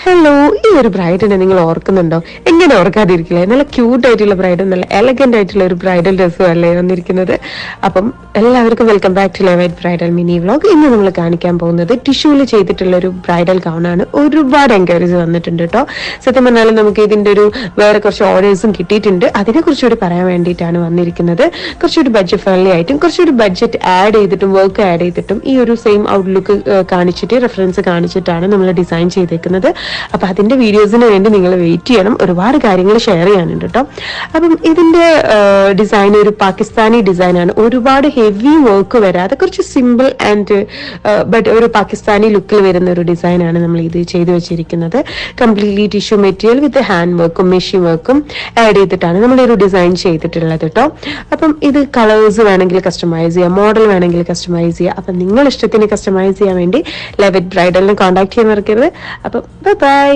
Hello, ഈ ഒരു ബ്രൈഡിനെ നിങ്ങൾ ഓർക്കുന്നുണ്ടോ? എങ്ങനെ ഓർക്കാതിരിക്കില്ലേ? നല്ല ക്യൂട്ട് ആയിട്ടുള്ള ബ്രൈഡും നല്ല എലഗന്റ് ആയിട്ടുള്ള ഒരു ബ്രൈഡൽ ഡ്രസ്സും അല്ലേ വന്നിരിക്കുന്നത്. അപ്പം എല്ലാവർക്കും വെൽക്കം ബാക്ക് ടു ലെവൈറ്റ് ബ്രൈഡൽ മിനി വ്ളോഗ്. ഇന്ന് നമ്മൾ കാണിക്കാൻ പോകുന്നത് ടിഷ്യൂല് ചെയ്തിട്ടുള്ള ഒരു ബ്രൈഡൽ ഗൗൺ ആണ്. ഒരുപാട് എൻക്വയറീസ് വന്നിട്ടുണ്ട് കേട്ടോ. സത്യം പറഞ്ഞാലും നമുക്ക് ഇതിന്റെ ഒരു വേറെ കുറച്ച് ഓർഡേഴ്സും കിട്ടിയിട്ടുണ്ട്. അതിനെ കുറിച്ചുകൂടി പറയാൻ വേണ്ടിയിട്ടാണ് വന്നിരിക്കുന്നത്. കുറച്ചുകൂടി ബഡ്ജറ്റ് ഫ്രണ്ട്ലി ആയിട്ടും കുറച്ചുകൂടി ബഡ്ജറ്റ് ആഡ് ചെയ്തിട്ടും വർക്ക് ആഡ് ചെയ്തിട്ടും ഈ ഒരു സെയിം ഔട്ട്ലുക്ക് കാണിച്ചിട്ട് റെഫറൻസ് കാണിച്ചിട്ടാണ് നമ്മൾ ഡിസൈൻ ചെയ്തേക്കുന്നത്. അപ്പൊ അതിന്റെ വീഡിയോസിന് വേണ്ടി നിങ്ങൾ വെയിറ്റ് ചെയ്യണം. ഒരുപാട് കാര്യങ്ങൾ ഷെയർ ചെയ്യാനുണ്ട് കേട്ടോ. അപ്പം ഇതിന്റെ ഡിസൈൻ ഒരു പാകിസ്ഥാനി ഡിസൈനാണ്. ഒരുപാട് ഹെവി വർക്ക് വരാതെ കുറച്ച് സിമ്പിൾ ആൻഡ് ബട്ട് ഒരു പാകിസ്ഥാനി ലുക്കിൽ വരുന്ന ഒരു ഡിസൈനാണ് നമ്മൾ ഇത് ചെയ്തു വെച്ചിരിക്കുന്നത്. Completely tissue material with hand വർക്കും മെഷീൻ വർക്കും ആഡ് ചെയ്തിട്ടാണ് നമ്മൾ ഒരു ഡിസൈൻ ചെയ്തിട്ടുള്ളത് കേട്ടോ. അപ്പം ഇത് കളേഴ്സ് വേണമെങ്കിൽ കസ്റ്റമൈസ് ചെയ്യാം, മോഡൽ വേണമെങ്കിൽ കസ്റ്റമൈസ് ചെയ്യാം. അപ്പം നിങ്ങൾ ഇഷ്ടത്തിന് കസ്റ്റമൈസ് ചെയ്യാൻ വേണ്ടി ലെവറ്റ് ബ്രൈഡലിനെ കോൺടാക്ട് ചെയ്യാൻ മറക്കരുത്. അപ്പം ബൈ.